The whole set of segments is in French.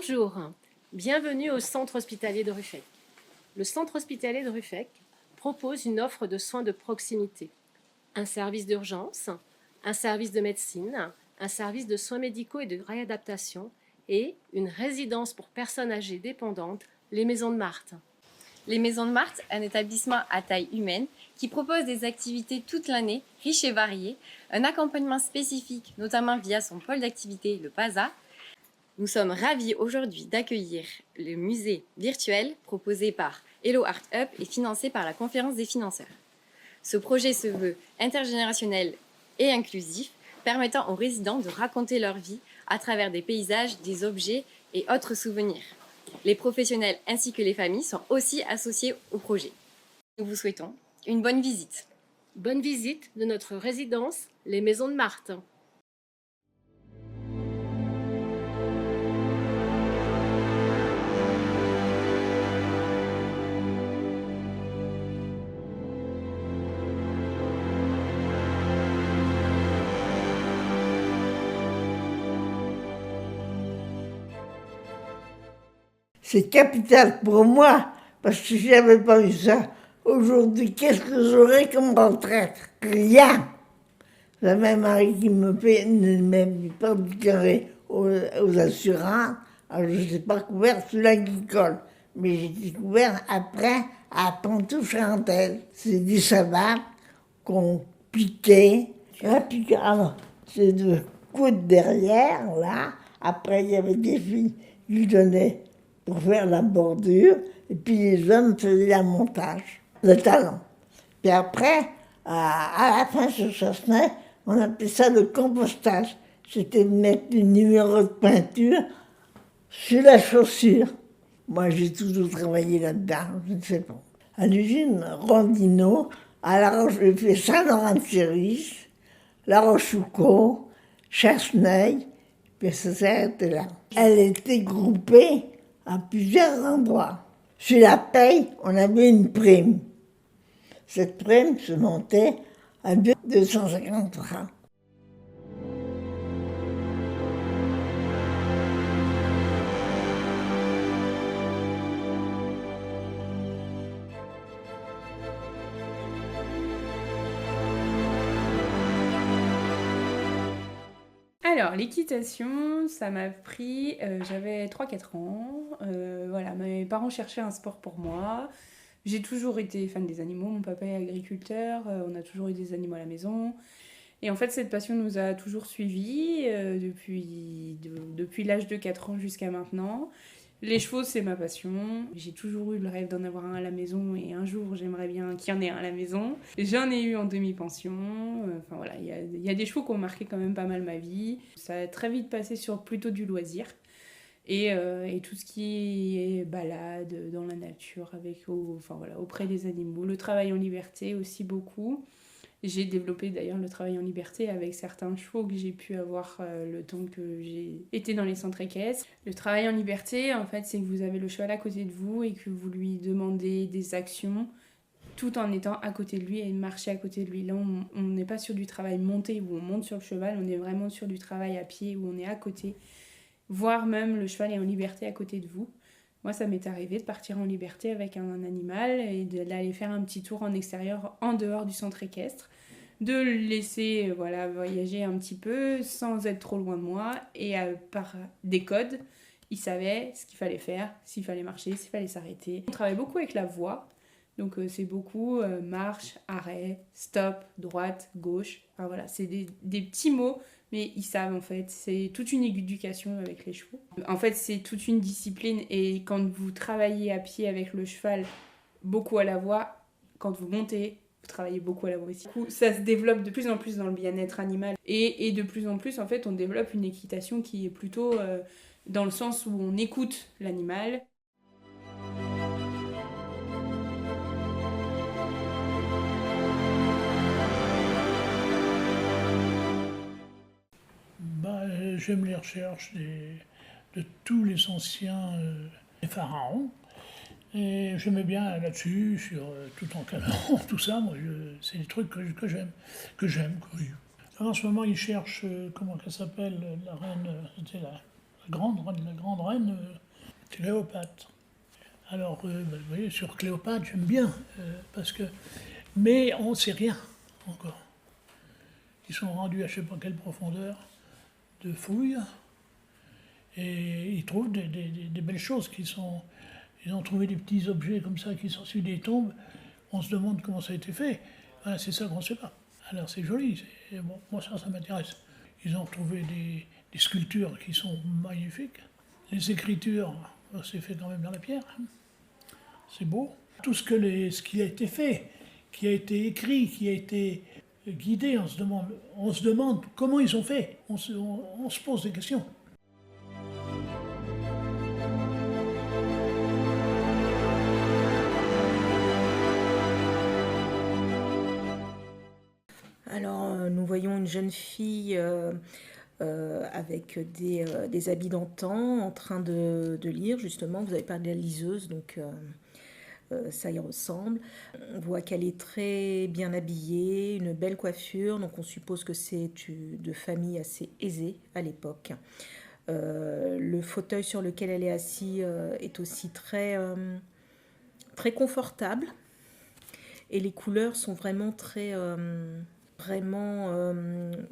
Bonjour, bienvenue au Centre hospitalier de Ruffec. Le Centre hospitalier de Ruffec propose une offre de soins de proximité. Un service d'urgence, un service de médecine, un service de soins médicaux et de réadaptation et une résidence pour personnes âgées dépendantes, les Maisons de Marthe. Les Maisons de Marthe, un établissement à taille humaine qui propose des activités toute l'année, riches et variées, un accompagnement spécifique, notamment via son pôle d'activité, le PASA. Nous sommes ravis aujourd'hui d'accueillir le musée virtuel proposé par Hello Art Up et financé par la Conférence des financeurs. Ce projet se veut intergénérationnel et inclusif, permettant aux résidents de raconter leur vie à travers des paysages, des objets et autres souvenirs. Les professionnels ainsi que les familles sont aussi associés au projet. Nous vous souhaitons une bonne visite. Bonne visite de notre résidence, les Maisons de Marthe. C'est capital pour moi, parce que si j'avais pas eu ça, aujourd'hui, qu'est-ce que j'aurais comme retraite? Rien. J'avais un mari qui ne m'aimait pas déclaré aux assurances, alors je n'étais pas couvert sur l'agricole, mais j'étais couvert après à Pontoufchantelle. C'est du sabbat qu'on piquait. La pique, alors, c'est de coude derrière, là. Après, il y avait des filles qui donnaient pour faire la bordure, et puis les hommes faisaient la montage, le talon. Puis après, à la fin sur Chassenay, on appelait ça le compostage. C'était de mettre le numéro de peinture sur la chaussure. Moi, j'ai toujours travaillé là-dedans, je ne sais pas. À l'usine Rondino, à La Roche, j'ai fait Saint-Laurent-de-Céris, La Rochefoucauld, Chassenay, puis ça s'arrêtait là. Elle était groupée à plusieurs endroits. Sur la paye, on avait une prime. Cette prime se montait à 250 francs. Alors, l'équitation, ça m'a pris, j'avais 3-4 ans. Voilà, mes parents cherchaient un sport pour moi. J'ai toujours été fan des animaux, mon papa est agriculteur, on a toujours eu des animaux à la maison. Et en fait, cette passion nous a toujours suivis depuis l'âge de 4 ans jusqu'à maintenant. Les chevaux, c'est ma passion. J'ai toujours eu le rêve d'en avoir un à la maison et un jour, j'aimerais bien qu'il y en ait un à la maison. J'en ai eu en demi-pension. Enfin voilà, il y a des chevaux qui ont marqué quand même pas mal ma vie. Ça a très vite passé sur plutôt du loisir. Et tout ce qui est balade dans la nature auprès des animaux. Le travail en liberté aussi beaucoup. J'ai développé d'ailleurs le travail en liberté avec certains chevaux que j'ai pu avoir le temps que j'ai été dans les centres équestres. Le travail en liberté, en fait, c'est que vous avez le cheval à côté de vous et que vous lui demandez des actions tout en étant à côté de lui et marcher à côté de lui. Là, on n'est pas sur du travail monté où on monte sur le cheval, on est vraiment sur du travail à pied où on est à côté, voire même le cheval est en liberté à côté de vous. Moi, ça m'est arrivé de partir en liberté avec un animal et d'aller faire un petit tour en extérieur, en dehors du centre équestre, de le laisser voyager un petit peu sans être trop loin de moi. Et par des codes, il savait ce qu'il fallait faire, s'il fallait marcher, s'il fallait s'arrêter. On travaille beaucoup avec la voix, donc c'est beaucoup marche, arrêt, stop, droite, gauche. Enfin voilà, c'est des petits mots. Mais ils savent en fait, c'est toute une éducation avec les chevaux. En fait, c'est toute une discipline et quand vous travaillez à pied avec le cheval, beaucoup à la voix, quand vous montez, vous travaillez beaucoup à la voix aussi. Ça se développe de plus en plus dans le bien-être animal et de plus en plus, en fait, on développe une équitation qui est plutôt dans le sens où on écoute l'animal. J'aime les recherches de tous les anciens pharaons. Et j'aimais bien là-dessus, sur Toutankhamon, tout ça. Moi, c'est des trucs que j'aime. Oui. Alors, en ce moment, ils cherchent, comment elle s'appelle, la reine, c'était La grande reine Cléopâtre. Alors, vous voyez, sur Cléopâtre, j'aime bien, parce que... Mais on ne sait rien encore. Ils sont rendus à je ne sais pas quelle profondeur de fouilles, et ils trouvent des belles choses qui sont... Ils ont trouvé des petits objets comme ça qui sont sur des tombes. On se demande comment ça a été fait. Voilà, c'est ça qu'on ne sait pas. Alors c'est joli, bon, moi ça m'intéresse. Ils ont retrouvé des sculptures qui sont magnifiques. Les écritures, c'est fait quand même dans la pierre. Hein. C'est beau. Tout ce qui a été fait, qui a été écrit, qui a été guidé, on se demande comment ils ont fait. On se pose des questions. Alors, nous voyons une jeune fille avec des habits d'antan en train de lire, justement. Vous avez parlé de la liseuse, donc ça y ressemble. On voit qu'elle est très bien habillée, une belle coiffure, donc on suppose que c'est de famille assez aisée à l'époque. Le fauteuil sur lequel elle est assise est aussi très confortable. Et les couleurs sont vraiment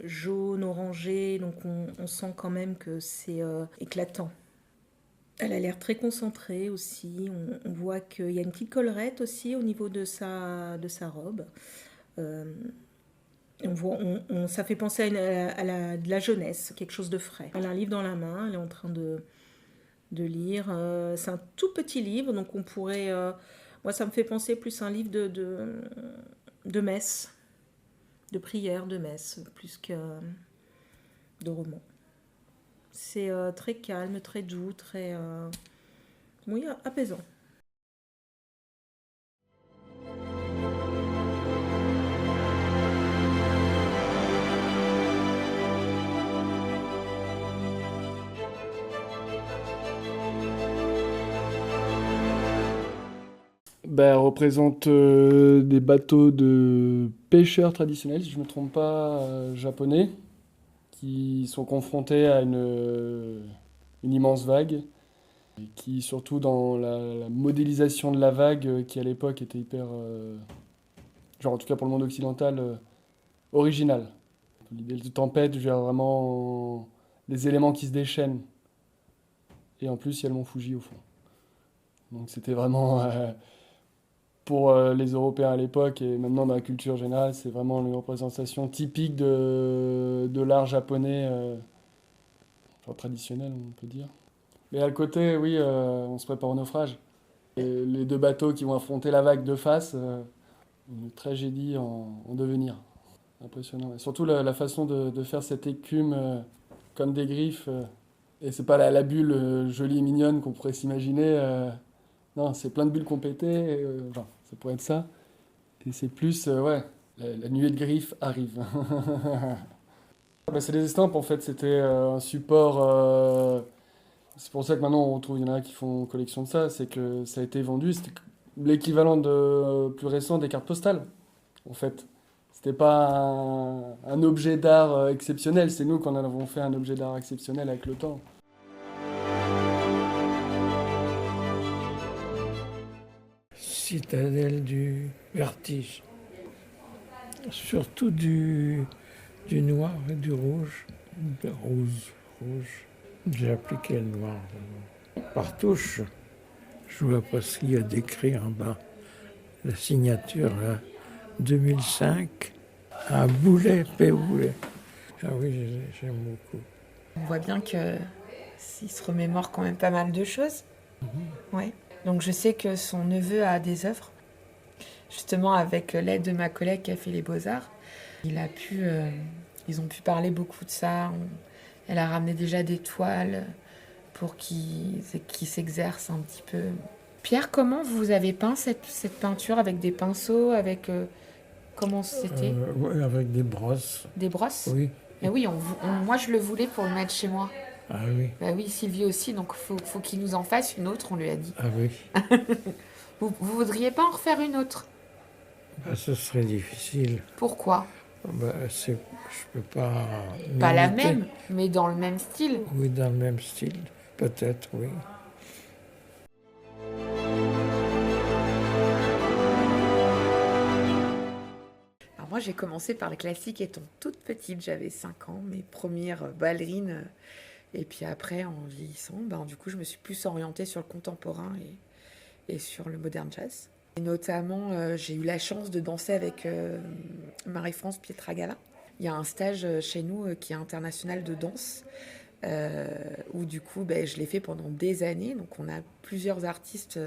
jaune, orangé, donc on sent quand même que c'est éclatant. Elle a l'air très concentrée aussi, on voit qu'il y a une petite collerette aussi au niveau de sa robe. Ça fait penser à de la jeunesse, quelque chose de frais. Elle a un livre dans la main, elle est en train de lire. C'est un tout petit livre, donc on pourrait... moi, ça me fait penser plus à un livre de messe, de prière, de messe, plus que de roman. C'est très calme, très doux, très oui, apaisant. Elle représente des bateaux de pêcheurs traditionnels, si je ne me trompe pas, japonais, qui sont confrontés à une immense vague, et qui, surtout dans la modélisation de la vague, qui à l'époque était hyper, genre en tout cas pour le monde occidental, original. L'idée de tempête, je veux dire vraiment les éléments qui se déchaînent. Et en plus, il y a le mont Fuji au fond. Donc c'était vraiment... pour les Européens à l'époque et maintenant dans la culture générale, c'est vraiment une représentation typique de l'art japonais, genre traditionnel, on peut dire. Mais à le côté, oui, on se prépare au naufrage. Et les deux bateaux qui vont affronter la vague de face, une tragédie en devenir. Impressionnant. Et surtout la façon de faire cette écume comme des griffes. Et c'est pas la bulle jolie et mignonne qu'on pourrait s'imaginer. Non, c'est plein de bulles complétées, enfin, ça pourrait être ça. Et c'est plus, ouais, la nuée de griffes arrive. C'est des estampes, en fait, c'était un support... c'est pour ça que maintenant, on retrouve, il y en a qui font collection de ça, c'est que ça a été vendu, c'était l'équivalent plus récent des cartes postales, en fait. C'était pas un objet d'art exceptionnel, c'est nous qui en avons fait un objet d'art exceptionnel avec le temps. Citadelle du vertige. Surtout du noir et du rouge. Rouge. J'ai appliqué le noir. Par touche, je vois pas ce qu'il y a d'écrit en bas. La signature, là, 2005, un boulet, Boulet. Ah oui, j'aime beaucoup. On voit bien qu'il se remémore quand même pas mal de choses. Ouais. Donc je sais que son neveu a des œuvres, justement avec l'aide de ma collègue qui a fait les Beaux-Arts. Ils ont pu parler beaucoup de ça. Elle a ramené déjà des toiles pour qu'ils s'exercent un petit peu. Pierre, comment vous avez peint cette peinture avec des pinceaux, comment c'était Ouais, avec des brosses. Des brosses? Oui. Mais oui, moi je le voulais pour le mettre chez moi. Ah oui. Bah oui, Sylvie aussi, donc faut qu'il nous en fasse une autre, on lui a dit. Ah oui. Vous voudriez pas en refaire une autre? Bah, ce serait difficile. Pourquoi? Je peux pas... Pas la m'imiter. même, mais dans le même style. Oui, dans le même style, peut-être, oui. Alors moi, j'ai commencé par le classique étant toute petite, j'avais 5 ans, mes premières ballerines. Et puis après, en vieillissant, du coup, je me suis plus orientée sur le contemporain et sur le modern jazz. Et notamment, j'ai eu la chance de danser avec Marie-France Pietragala. Il y a un stage chez nous qui est international de danse, où du coup, je l'ai fait pendant des années. Donc on a plusieurs artistes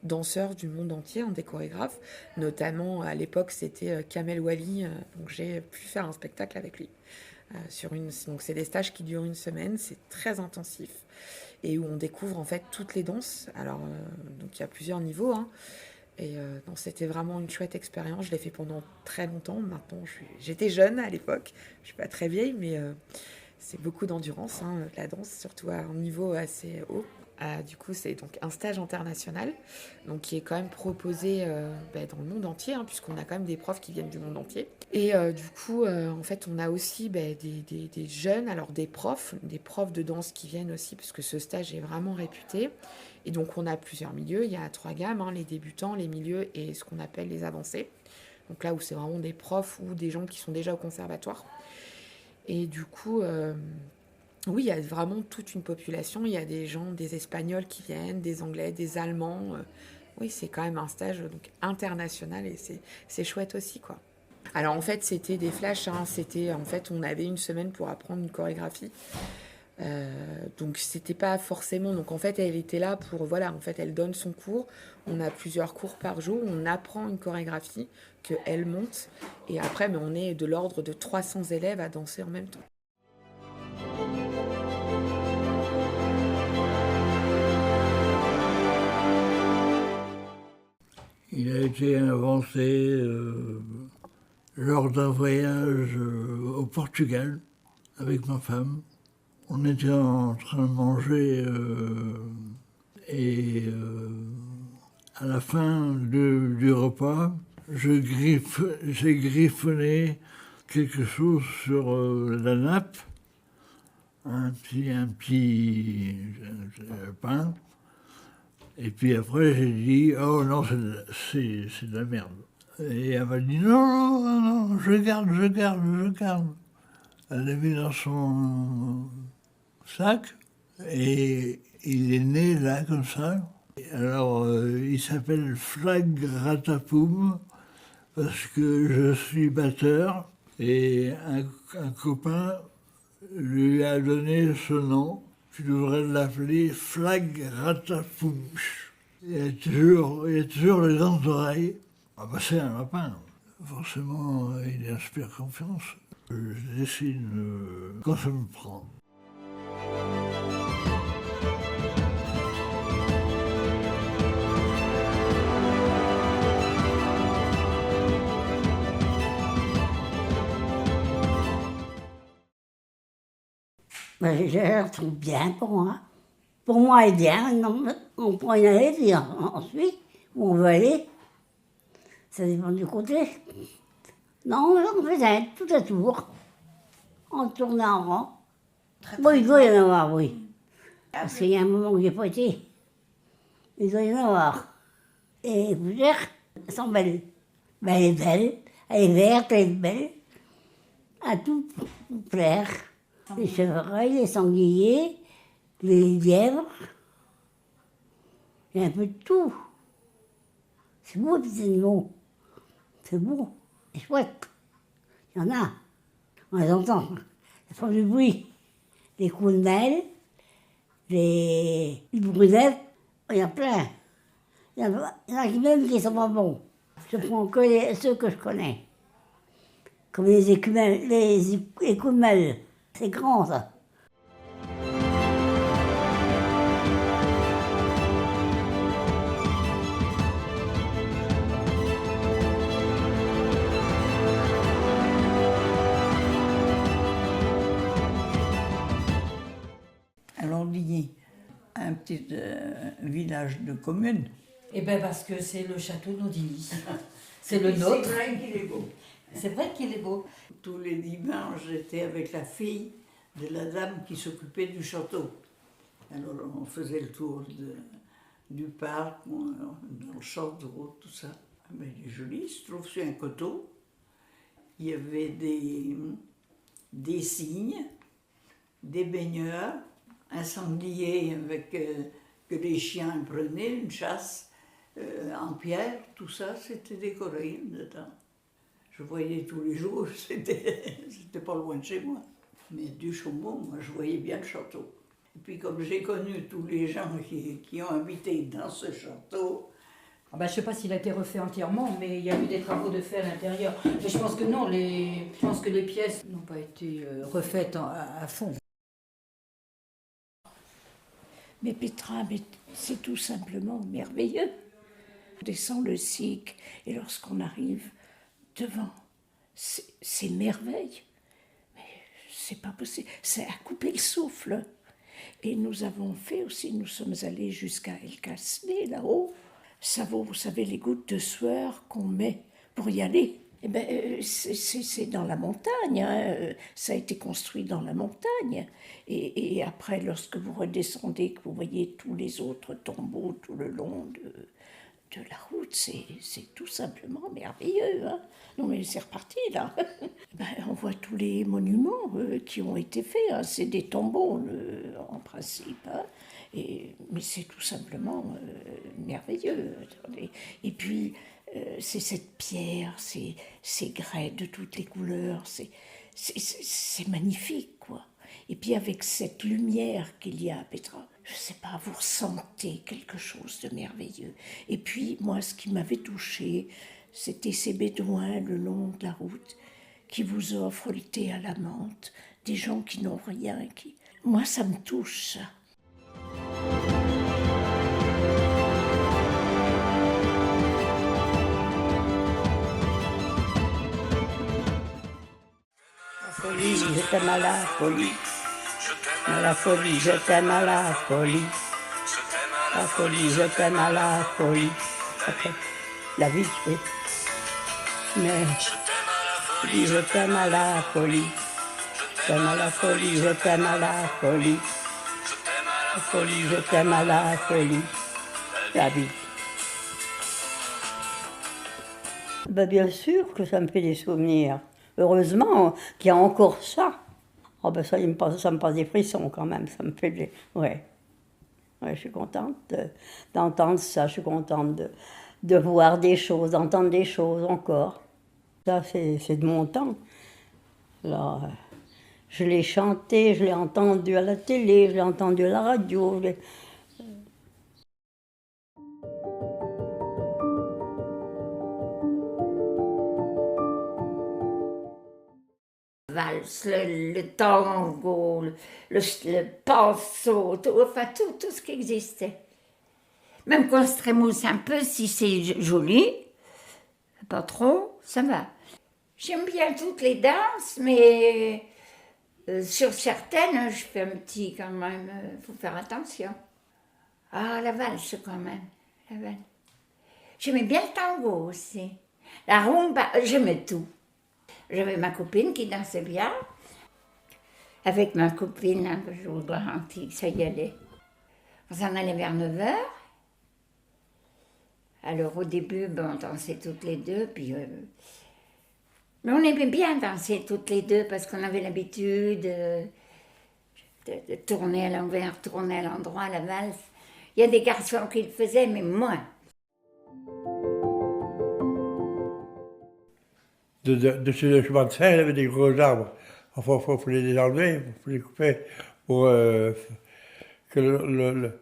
danseurs du monde entier, des chorégraphes. Notamment, à l'époque, c'était Kamel Wally, donc j'ai pu faire un spectacle avec lui. Donc c'est des stages qui durent une semaine, c'est très intensif et où on découvre en fait toutes les danses. Alors donc il y a plusieurs niveaux, et c'était vraiment une chouette expérience. Je l'ai fait pendant très longtemps. Maintenant j'étais jeune à l'époque, je suis pas très vieille, mais c'est beaucoup d'endurance, la danse, surtout à un niveau assez haut. Du coup, c'est donc un stage international, donc qui est quand même proposé dans le monde entier, puisqu'on a quand même des profs qui viennent du monde entier. Et du coup, en fait, on a aussi des jeunes, alors des profs de danse qui viennent aussi, parce que ce stage est vraiment réputé. Et donc, on a plusieurs milieux. Il y a 3 gammes, les débutants, les milieux et ce qu'on appelle les avancés. Donc là où c'est vraiment des profs ou des gens qui sont déjà au conservatoire. Et du coup... oui, il y a vraiment toute une population. Il y a des gens, des Espagnols qui viennent, des Anglais, des Allemands. Oui, c'est quand même un stage donc international et c'est chouette aussi, quoi. Alors en fait, c'était des flashs. On avait une semaine pour apprendre une chorégraphie. Donc c'était pas forcément. Donc en fait, elle était là pour elle donne son cours. On a plusieurs cours par jour. On apprend une chorégraphie qu'elle monte et après, on est de l'ordre de 300 élèves à danser en même temps. Il a été inventé lors d'un voyage au Portugal avec ma femme. On était en train de manger et à la fin du repas, j'ai griffonné quelque chose sur la nappe, un petit pain. Et puis après, j'ai dit, oh non, c'est de la merde. Et elle m'a dit, non, je garde. Elle l'a mis dans son sac, et il est né là, comme ça. Alors, il s'appelle Flag Ratapoum, parce que je suis batteur, et un copain lui a donné ce nom. Tu devrais l'appeler Flag Ratapoumch. Il a toujours les grandes oreilles. C'est un lapin. Forcément, il inspire confiance. Je dessine quand ça me prend. Je la trouve bien pour moi. Pour moi, elle est bien. Non, on pourrait y aller puis ensuite, où on veut aller. Ça dépend du côté. Non, on faisait tout à tour. On tournait en rond. Bon, il doit y en avoir, oui. Parce qu'il y a un moment où j'ai pas été. Il doit y en avoir. Et les fougères, elles sont belles. Elle est belle, elle est verte, elle est belle. À tout pour plaire. Les chevreuils, les sangliers, les lièvres. Il y a un peu de tout. C'est beau, les petits animaux. C'est beau. C'est chouette. Il y en a. On les entend. Ils font du bruit. Les cournelles, les brunettes. Il y en a plein. Il y en a qui même qui ne sont pas bons. Je prends que ceux que je connais. Comme les écumelles. C'est grand, ça. À Landigny, un petit village de commune. Eh bien parce que c'est le château d'Audilly. C'est le nôtre. C'est vrai qu'il est beau. C'est vrai qu'il est beau. Tous les dimanches, j'étais avec la fille de la dame qui s'occupait du château. Alors on faisait le tour du parc, dans le château, tout ça. Mais il est joli, il se trouve sur un coteau. Il y avait des cygnes, des baigneurs, un sanglier avec, que les chiens prenaient, une chasse en pierre, tout ça, c'était décoré dedans. Je voyais tous les jours, c'était pas loin de chez moi. Mais du Chaumont, moi, je voyais bien le château. Et puis comme j'ai connu tous les gens qui ont habité dans ce château, Ah bah, je ne sais pas s'il a été refait entièrement, mais il y a eu des travaux de fait à l'intérieur. Mais je pense que non, je pense que les pièces n'ont pas été refaites à fond. Mais Petra, c'est tout simplement merveilleux. On descend le Sic et lorsqu'on arrive devant, c'est merveille. Mais c'est pas possible, c'est à couper le souffle. Et nous avons fait aussi, nous sommes allés jusqu'à El Casné, là-haut. Ça vaut, vous savez, les gouttes de sueur qu'on met pour y aller. Eh ben, c'est dans la montagne, hein. Ça a été construit dans la montagne. Et après, lorsque vous redescendez, que vous voyez tous les autres tombeaux tout le long de la route, c'est tout simplement merveilleux. Hein. Non mais c'est reparti là. Ben, on voit tous les monuments qui ont été faits. Hein. C'est des tombeaux en principe. Hein. Mais c'est tout simplement merveilleux. Et puis, c'est cette pierre, ces grès de toutes les couleurs, c'est magnifique, quoi. Et puis avec cette lumière qu'il y a à Petra, je sais pas, vous ressentez quelque chose de merveilleux. Et puis, moi, ce qui m'avait touchée, c'était ces bédouins le long de la route qui vous offrent le thé à la menthe, des gens qui n'ont rien. Moi, ça me touche, ça. Folie, je t'aime à la folie. À la folie, je t'aime à la folie. La folie, je t'aime à la folie. Après, la vie, oui. Mais, je t'aime à la folie. Je t'aime à la folie, je t'aime à la folie. La folie, je t'aime à la folie. La vie. Ben bien sûr que ça me fait des souvenirs. Heureusement qu'il y a encore ça. Oh ben ça me passe des frissons quand même. Ça me fait des... Ouais, je suis contente d'entendre ça. Je suis contente de voir des choses, d'entendre des choses encore. Ça, c'est de mon temps. Alors, je l'ai chanté, je l'ai entendu à la télé, je l'ai entendu à la radio. Valse, le tango, le passo, tout ce qui existait. Même qu'on se trémousse un peu, si c'est joli, pas trop, ça va. J'aime bien toutes les danses, mais sur certaines, je fais un petit quand même, faut faire attention. Ah, la valse quand même, la valse. J'aimais bien le tango aussi. La rumba, j'aimais tout. J'avais ma copine qui dansait bien. Avec ma copine, hein, je vous garantis que ça y allait. On s'en allait vers 9h. Alors au début, on dansait toutes les deux. Puis, mais on aimait bien danser toutes les deux parce qu'on avait l'habitude de tourner à l'envers, tourner à l'endroit, la valse. Il y a des garçons qui le faisaient, mais moins. Dessus le chemin de fer, il y avait des gros arbres. Enfin, il fallait les enlever, il fallait les couper pour que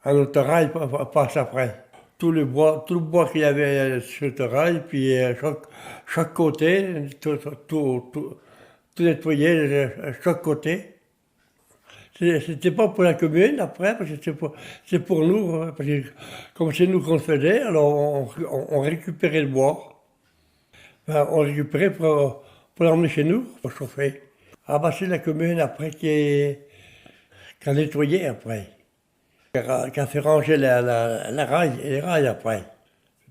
un autorail passe après. Tout le bois qu'il y avait sur l'autораil, puis chaque côté, tout nettoyé à chaque côté. C'était pas pour la commune après, parce que c'est pour nous. Parce que comme c'est nous qu'on le faisait, alors on récupérait le bois. On récupérait pour l'emmener chez nous, pour chauffer. Ah bah c'est la commune après qui a nettoyé après. Qui a fait ranger les rails après.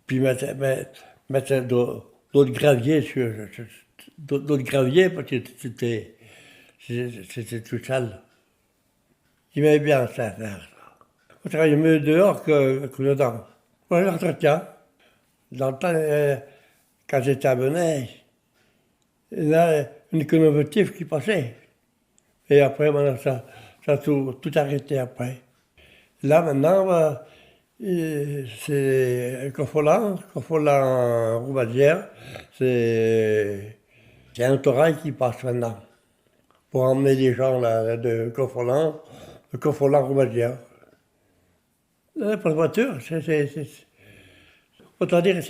Puis mettre d'autres graviers d'autres graviers parce que c'était tout sale. J'aimais bien ça faire. On travaillait mieux dehors que dedans. Pour l'entretien, dans le temps, quand j'étais à Benay, il y a une locomotive qui passait. Et après, maintenant, ça a tout arrêté après. Là, maintenant, c'est Confolant Roubagière, c'est un autorail qui passe maintenant pour emmener les gens là, de Confolant Roubagière. Pour la voiture, autant dire,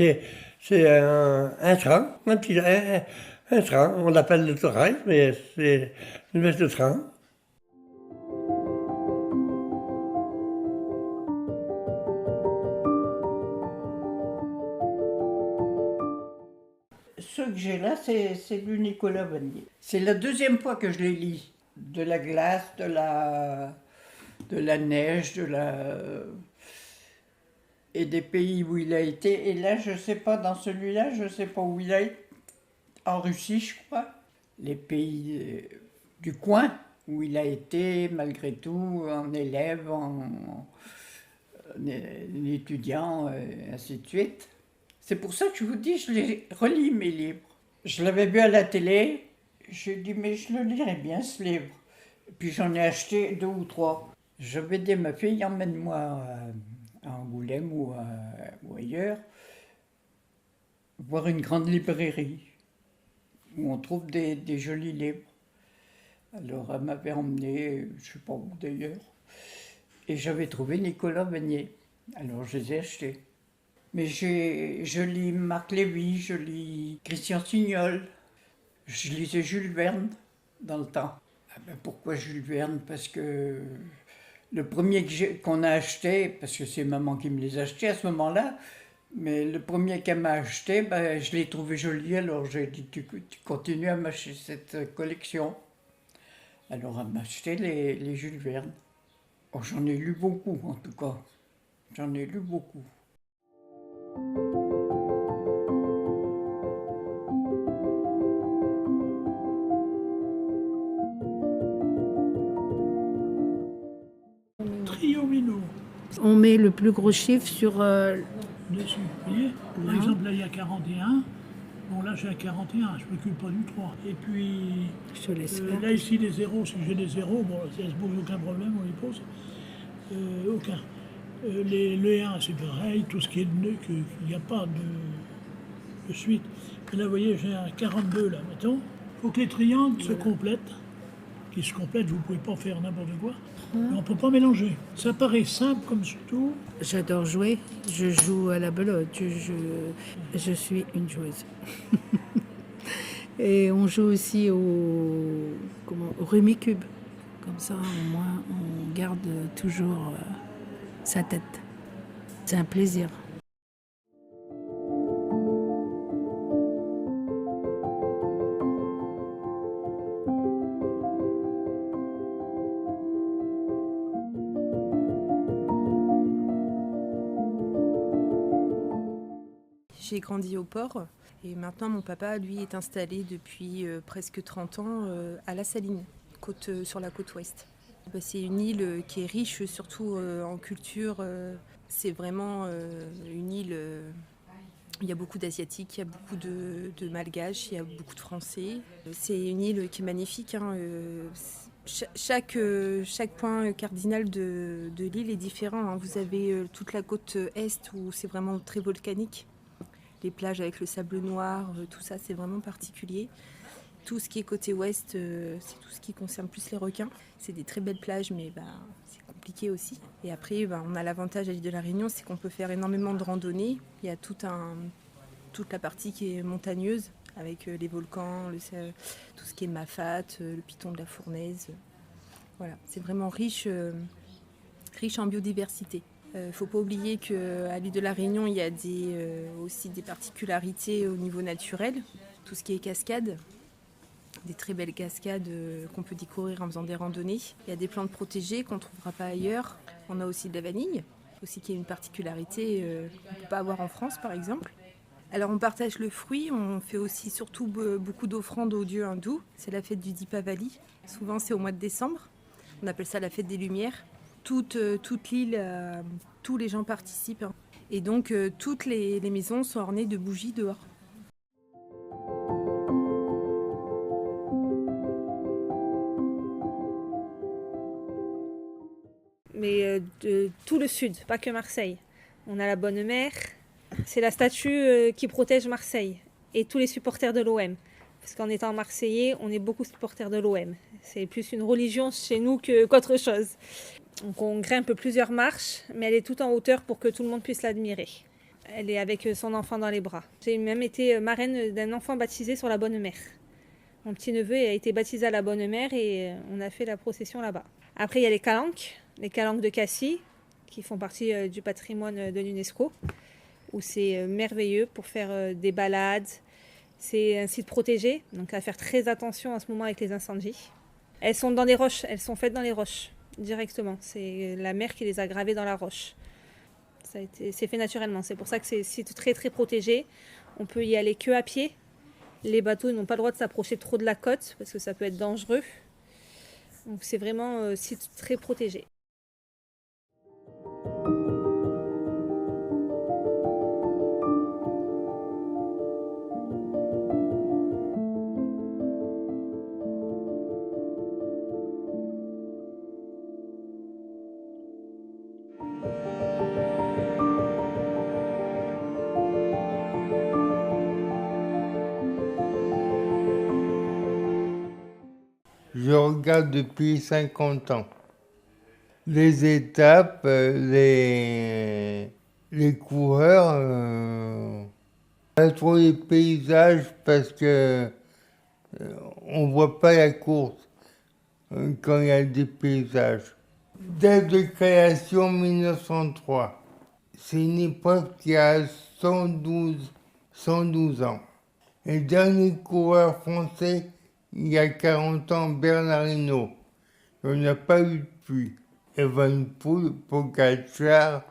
c'est un train, un train, on l'appelle l'autorail, mais c'est une espèce de train. Ce que j'ai là, c'est du Nicolas Vanier. C'est la deuxième fois que je les lis. De la glace, de la neige, et des pays où il a été. Et là, je ne sais pas, dans celui-là, je ne sais pas où il a été. En Russie, je crois. Les pays du coin où il a été, malgré tout, en élève, en étudiant, et ainsi de suite. C'est pour ça que je vous dis, je les relis, mes livres. Je l'avais vu à la télé, j'ai dit, mais je le lirais bien, ce livre. Et puis j'en ai acheté 2 ou 3. Je vais dire, ma fille, emmène-moi à Angoulême ou ailleurs, voir une grande librairie où on trouve des jolis livres. Alors elle m'avait emmené, je ne sais pas où d'ailleurs, et j'avais trouvé Nicolas Vanier. Alors je les ai achetés. Mais je lis Marc Lévy, je lis Christian Signol, je lisais Jules Verne dans le temps. Ah ben pourquoi Jules Verne? Parce que le premier qu'on a acheté, parce que c'est maman qui me les achetait à ce moment-là, mais le premier qu'elle m'a acheté, ben, je l'ai trouvé joli, alors j'ai dit tu continues à m'acheter cette collection. Alors elle m'a acheté les Jules Verne. Oh, j'en ai lu beaucoup en tout cas, j'en ai lu beaucoup. Triomino. On met le plus gros chiffre sur... Dessus, vous voyez? Par exemple, là, il y a 41. Bon, là, j'ai un 41, je ne m'occupe pas du 3. Et puis, Je te laisse faire. là, ici, les zéros, si j'ai des zéros, bon, ça ne se pose aucun problème, on les pose. Aucun. Le 1, c'est pareil, tout ce qui est de nœud, qu'il n'y a pas de suite. Et là, vous voyez, j'ai un 42, là, mettons. Il faut que les triangles se complètent. Qui se complètent, vous ne pouvez pas faire n'importe quoi. Mais on ne peut pas mélanger. Ça paraît simple comme tout. J'adore jouer, je joue à la belote, je suis une joueuse. Et on joue aussi au Rumicube. Comme ça, au moins, on garde toujours sa tête. C'est un plaisir. J'ai grandi au port et maintenant mon papa, lui, est installé depuis presque 30 ans à La Saline, sur la côte ouest. C'est une île qui est riche surtout en culture. C'est vraiment une île... il y a beaucoup d'Asiatiques, il y a beaucoup de Malgaches, il y a beaucoup de Français. C'est une île qui est magnifique. Hein. Chaque point cardinal de l'île est différent. Hein. Vous avez toute la côte est où c'est vraiment très volcanique. Les plages avec le sable noir, tout ça, c'est vraiment particulier. Tout ce qui est côté ouest, c'est tout ce qui concerne plus les requins. C'est des très belles plages, mais c'est compliqué aussi. Et après, on a l'avantage à l'île de la Réunion, c'est qu'on peut faire énormément de randonnées. Il y a toute la partie qui est montagneuse, avec les volcans, tout ce qui est Mafat, le piton de la Fournaise. Voilà, c'est vraiment riche en biodiversité. Il ne faut pas oublier qu'à l'île de la Réunion, il y a aussi des particularités au niveau naturel. Tout ce qui est cascade, des très belles cascades qu'on peut découvrir en faisant des randonnées. Il y a des plantes protégées qu'on ne trouvera pas ailleurs. On a aussi de la vanille, aussi qui est une particularité qu'on ne peut pas avoir en France par exemple. Alors on partage le fruit, on fait aussi surtout beaucoup d'offrandes aux dieux hindous. C'est la fête du Deepavali. Souvent c'est au mois de décembre. On appelle ça la fête des Lumières. Toute l'île, tous les gens participent. Et donc toutes les maisons sont ornées de bougies dehors. Mais de tout le sud, pas que Marseille. On a la Bonne Mère. C'est la statue qui protège Marseille et tous les supporters de l'OM. Parce qu'en étant Marseillais, on est beaucoup supporters de l'OM. C'est plus une religion chez nous qu'autre chose. Donc on grimpe plusieurs marches, mais elle est tout en hauteur pour que tout le monde puisse l'admirer. Elle est avec son enfant dans les bras. J'ai même été marraine d'un enfant baptisé sur la Bonne Mère. Mon petit-neveu a été baptisé à la Bonne Mère et on a fait la procession là-bas. Après, il y a les calanques de Cassis, qui font partie du patrimoine de l'UNESCO, où c'est merveilleux pour faire des balades. C'est un site protégé, donc à faire très attention en ce moment avec les incendies. Elles sont dans les roches, elles sont faites dans les roches, directement. C'est la mer qui les a gravées dans la roche. C'est fait naturellement, c'est pour ça que c'est un site très très protégé. On peut y aller que à pied. Les bateaux n'ont pas le droit de s'approcher trop de la côte, parce que ça peut être dangereux. Donc c'est vraiment un site très protégé. Je regarde depuis 50 ans. Les étapes, les coureurs, pas trop les paysages parce que on voit pas la course quand il y a des paysages. Date de création 1903. C'est une épreuve qui a 112 ans. Le dernier coureur français, il y a 40 ans, Bernard Hinault. On n'a pas eu depuis. Evenepoel, Pogacar,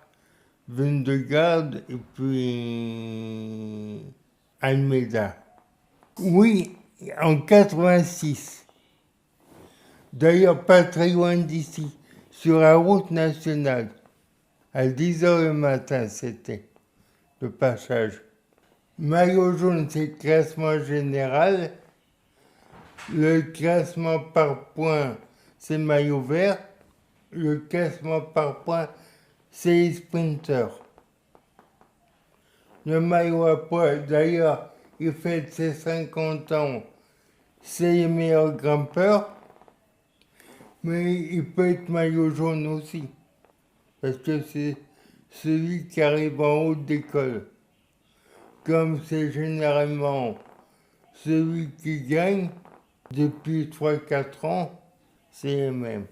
Vingegaard et puis Almeida. Oui, en 86. D'ailleurs, pas très loin d'ici, sur la route nationale. À 10h le matin, c'était le passage. Maillot jaune, c'est le classement général. Le classement par points, c'est maillot vert. Le classement par points, c'est les sprinters. Le maillot à points, d'ailleurs, il fête ses 50 ans. C'est les meilleurs grimpeurs. Mais il peut être maillot jaune aussi. Parce que c'est celui qui arrive en haut d'école. Comme c'est généralement celui qui gagne, depuis 3-4 ans, c'est le même.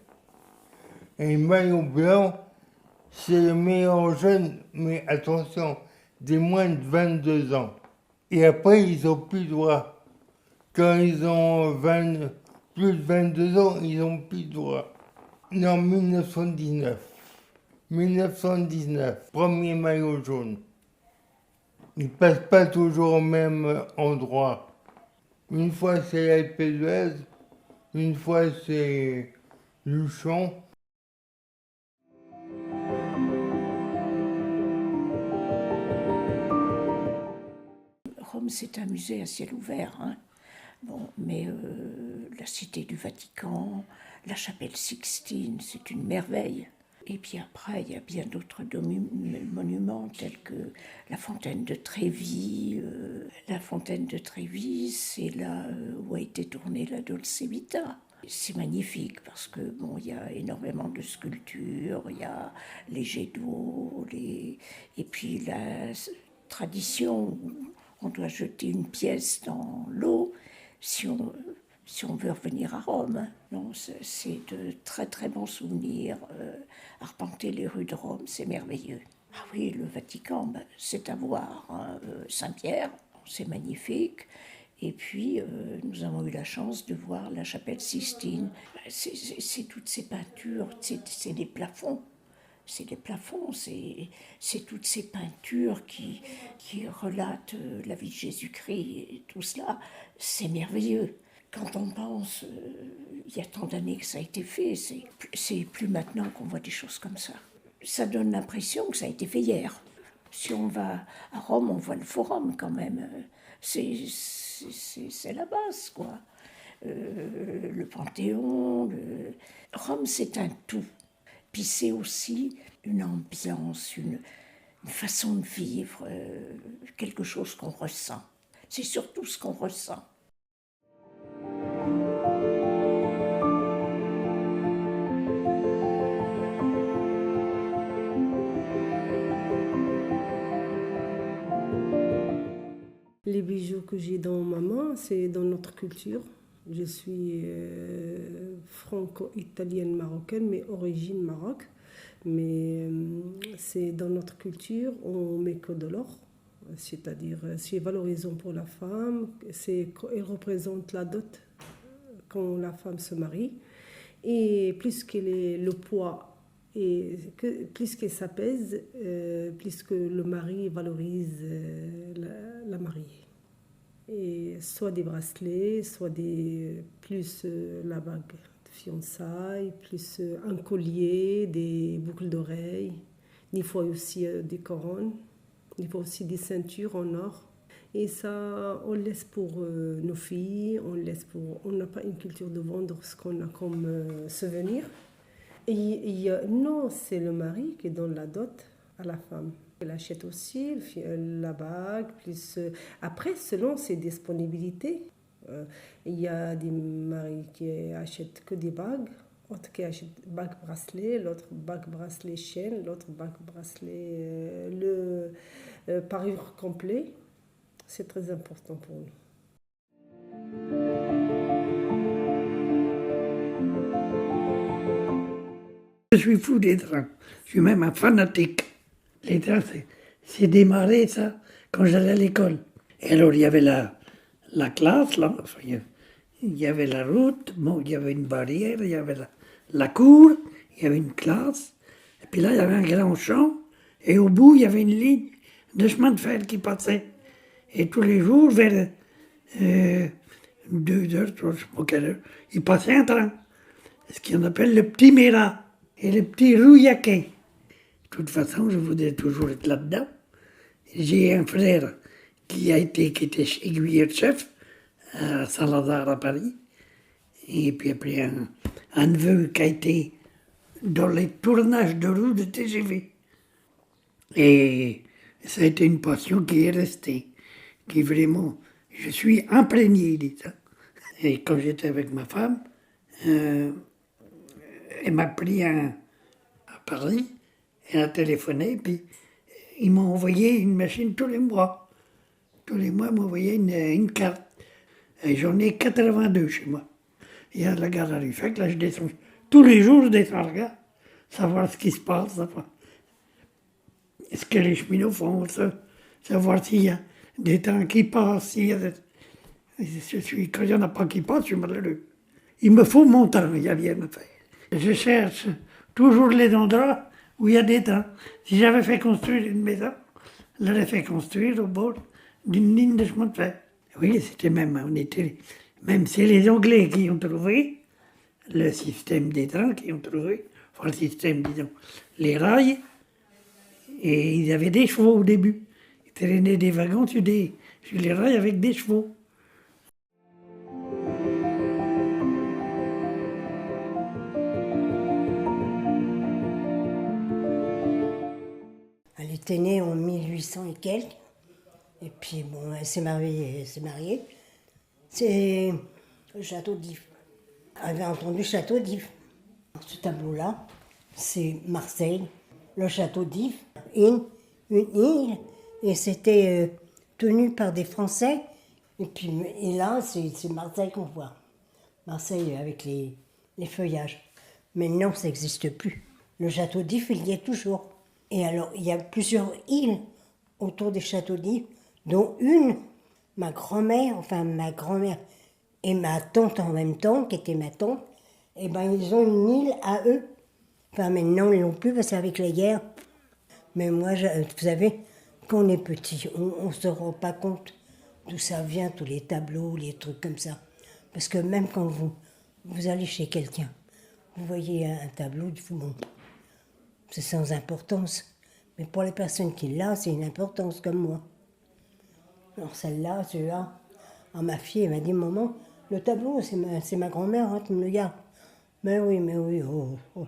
Et le maillot blanc, c'est le meilleur jeune, mais attention, des moins de 22 ans. Et après, ils n'ont plus le droit. Quand ils ont plus de 22 ans, ils n'ont plus le droit. Non, 1919. 1919, premier maillot jaune. Ils ne passent pas toujours au même endroit. Une fois c'est l'Alpe d'Huez, une fois c'est Luchon. Rome, c'est un musée à ciel ouvert, hein. Bon, mais la cité du Vatican, la chapelle Sixtine, c'est une merveille. Et puis après, il y a bien d'autres monuments tels que la fontaine de Trévi. La fontaine de Trévi, c'est là où a été tournée la Dolce Vita. C'est magnifique parce que bon, il y a énormément de sculptures, il y a les jets d'eau, et puis la tradition où on doit jeter une pièce dans l'eau si on veut revenir à Rome. Non, c'est de très très bons souvenirs. Arpenter les rues de Rome, c'est merveilleux. Ah oui, le Vatican, ben, c'est à voir. Hein. Saint-Pierre, c'est magnifique. Et puis, nous avons eu la chance de voir la chapelle Sixtine. C'est toutes ces peintures, c'est des plafonds. c'est les plafonds, c'est toutes ces peintures qui relatent la vie de Jésus-Christ et tout cela. C'est merveilleux. Quand on pense, il y a tant d'années que ça a été fait, c'est plus maintenant qu'on voit des choses comme ça. Ça donne l'impression que ça a été fait hier. Si on va à Rome, on voit le forum quand même. C'est la base, quoi. Le Panthéon. Rome, c'est un tout. Puis c'est aussi une ambiance, une façon de vivre, quelque chose qu'on ressent. C'est surtout ce qu'on ressent. Les bijoux que j'ai dans ma main, c'est dans notre culture. Je suis franco-italienne marocaine, mais origine Maroc. Mais c'est dans notre culture, on met que de l'or. C'est-à-dire, c'est valorisant pour la femme. Elle représente la dot quand la femme se marie. Et plus que le poids, plus que ça pèse, plus que le mari valorise la mariée. Et soit des bracelets, soit plus la bague de fiançailles, plus un collier, des boucles d'oreilles, des fois aussi des couronnes, des fois aussi des ceintures en or. Et ça, on laisse pour nos filles, on n'a pas une culture de vendre ce qu'on a comme souvenir. Et non, c'est le mari qui donne la dot à la femme. Elle achète aussi la bague, plus après, selon ses disponibilités. Il y a des maris qui achètent que des bagues, d'autres qui achètent bague bracelet, l'autre bague bracelet chaîne, l'autre bague bracelet parure complet. C'est très important pour nous. Je suis fou des draps. Je suis même un fanatique. Les draps, c'est démarré, ça, quand j'allais à l'école. Et alors, il y avait la classe, là, enfin, il y avait la route, bon, il y avait une barrière, il y avait la cour, il y avait une classe. Et puis là, il y avait un grand champ. Et au bout, il y avait une ligne de chemin de fer qui passait. Et tous les jours, vers 2h, 3, je ne sais pas quelle heure, il passait un train. Ce qu'on appelle le petit Mira et le petit Rouillaquet. De toute façon, je voudrais toujours être là-dedans. J'ai un frère qui était aiguilleur de chef à Saint-Lazare à Paris. Et puis après, un neveu qui a été dans les tournages de roues de TGV. Et ça a été une passion qui est restée. Qui vraiment, je suis imprégné de ça. Et quand j'étais avec ma femme, elle m'a pris à Paris, elle a téléphoné, puis ils m'ont envoyé une machine tous les mois. Tous les mois, ils m'envoyaient une carte. Et j'en ai 82 chez moi. Il y a la gare à Ruffec, là je descends. Tous les jours, je descends à la gare, savoir ce qui se passe, ce que les cheminots font, savoir s'il y a des trains qui passent, quand il n'y en a pas qui passent, je suis malheureux. Il me faut mon train, il n'y a rien à faire. Je cherche toujours les endroits où il y a des trains. Si j'avais fait construire une maison, je l'aurais fait construire au bord d'une ligne de chemin de fer. Oui, c'était même c'est les Anglais qui ont trouvé le système des trains, qui ont trouvé, enfin le système, disons, les rails, et ils avaient des chevaux au début. Ils traînaient des wagons sur les rails avec des chevaux. Elle était née en 1800 et quelques. Et puis, bon, elle s'est mariée. C'est le château d'If. Elle avait entendu château d'If. Ce tableau-là, c'est Marseille, le château d'If, une île, et c'était tenu par des Français. Et là, c'est Marseille qu'on voit. Marseille avec les feuillages. Mais non, ça n'existe plus. Le château d'If, il y est toujours. Et alors, il y a plusieurs îles autour des châteaux d'If, dont une, ma grand-mère et ma tante en même temps, qui était ma tante, eh ben, ils ont une île à eux. Enfin, maintenant, ils l'ont plus parce qu'avec la guerre. Mais moi, vous savez, quand on est petit, on ne se rend pas compte d'où ça vient, tous les tableaux, les trucs comme ça. Parce que même quand vous allez chez quelqu'un, vous voyez un tableau, bon, c'est sans importance. Mais pour les personnes qui l'ont, c'est une importance comme moi. Alors celle-là, celui-là, ma fille, elle m'a dit, maman, le tableau, c'est ma grand-mère, hein, tu me le gardes. Mais oui, oh, oh.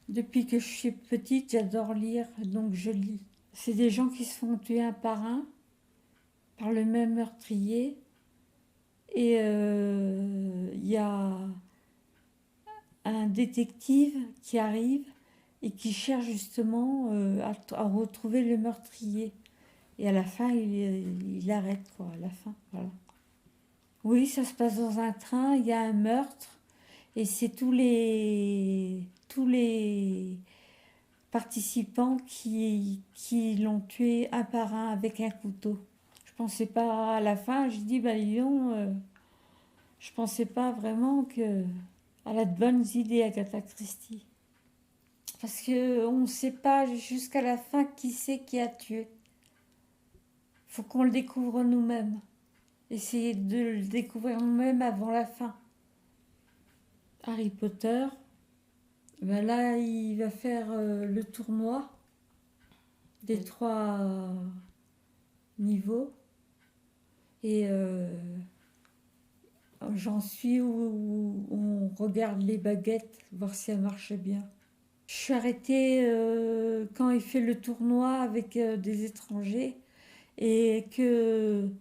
Depuis que je suis petite, j'adore lire, donc je lis. C'est des gens qui se font tuer un par le même meurtrier. Et il y a un détective qui arrive et qui cherche justement à retrouver le meurtrier. Et à la fin, il arrête, quoi, à la fin, voilà. Oui, ça se passe dans un train, il y a un meurtre, et c'est tous les participants qui l'ont tué un par un avec un couteau. Je pensais pas à la fin, je dis, bah Lyon, je pensais pas vraiment qu'elle a de bonnes idées, Agatha Christie. Parce qu'on ne sait pas jusqu'à la fin qui c'est qui a tué. Il faut qu'on le découvre nous-mêmes. Essayer de le découvrir nous-mêmes avant la fin. Harry Potter, ben là, il va faire le tournoi des 3 niveaux. Et j'en suis où on regarde les baguettes, voir si elles marchent bien. Je suis arrêtée quand il fait le tournoi avec des étrangers et qu'il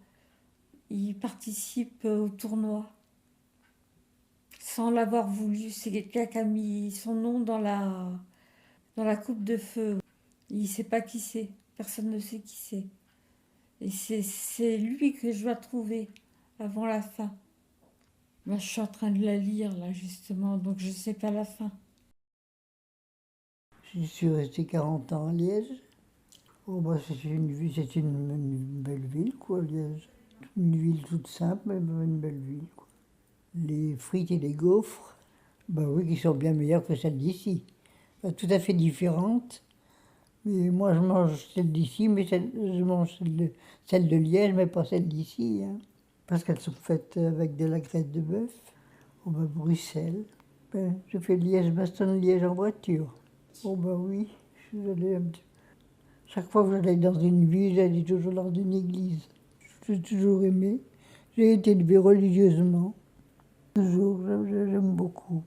participe au tournoi. Sans l'avoir voulu, c'est quelqu'un qui a mis son nom dans la coupe de feu. Il ne sait pas qui c'est, personne ne sait qui c'est. Et c'est lui que je dois trouver avant la fin. Moi, je suis en train de la lire, là, justement, donc je ne sais pas la fin. Je suis restée 40 ans à Liège. Oh, bah, c'est une belle ville, quoi, Liège. Une ville toute simple, mais une belle ville, quoi. Les frites et les gaufres, bah oui, qui sont bien meilleures que celles d'ici. Tout à fait différentes. Mais moi, je mange celles d'ici, mais je mange celles de Liège, mais pas celles d'ici. Hein. Parce qu'elles sont faites avec de la graisse de bœuf. Oh, bah, Bruxelles. Ben, je fais Liège-Bastogne-Liège en voiture. Oh, bah oui. Chaque fois que j'allais dans une ville, j'allais toujours dans une église. J'ai toujours aimé. J'ai été élevée religieusement. Toujours, j'aime beaucoup.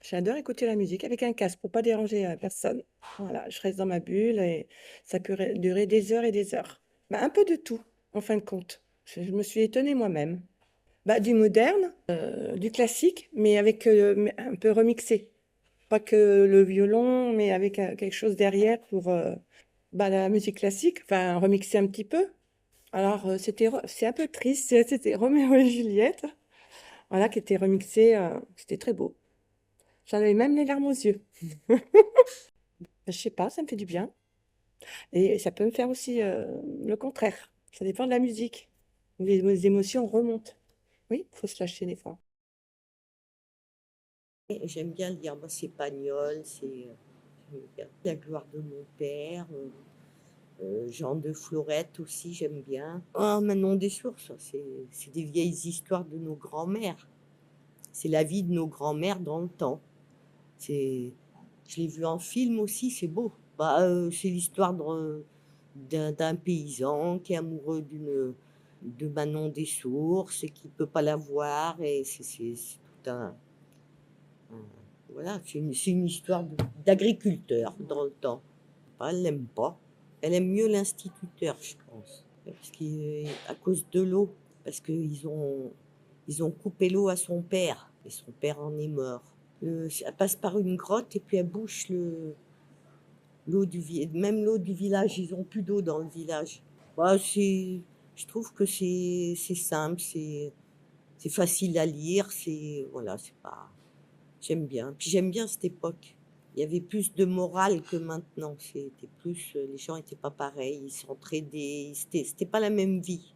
J'adore écouter la musique avec un casque pour pas déranger personne. Voilà, je reste dans ma bulle et ça peut durer des heures et des heures. Bah, un peu de tout, en fin de compte. Je me suis étonnée moi-même. Bah, du moderne, du classique, mais avec un peu remixé. Pas que le violon, mais avec quelque chose derrière pour la musique classique, enfin remixer un petit peu. Alors c'est un peu triste, c'était Roméo et Juliette, voilà, qui était remixé, c'était très beau. J'en avais même les larmes aux yeux. Je sais pas, ça me fait du bien. Et ça peut me faire aussi le contraire. Ça dépend de la musique. Les émotions remontent. Oui, il faut se lâcher des fois. Et j'aime bien lire, moi c'est Pagnol, j'aime bien La gloire de mon père, Jean de Florette aussi, j'aime bien. Oh, Manon des sources, c'est des vieilles histoires de nos grands-mères. C'est la vie de nos grands-mères dans le temps. Je l'ai vu en film aussi, c'est beau. C'est l'histoire d'un paysan qui est amoureux de Manon des sources et qui ne peut pas la voir. Et c'est tout voilà, c'est une histoire d'agriculteur dans le temps. Elle l'aime pas. Elle aime mieux l'instituteur, je pense. Parce qu'à cause de l'eau, parce qu'ils ont coupé l'eau à son père. Et son père en est mort. Elle passe par une grotte et puis elle bouche l'eau du village. Ils n'ont plus d'eau dans le village. Je trouve que c'est simple, c'est facile à lire. Voilà, c'est pas... J'aime bien. Puis j'aime bien cette époque. Il il y avait plus de morale que maintenant. C'était plus, les gens n'étaient pas pareils, ils s'entraidaient, c'était pas la même vie.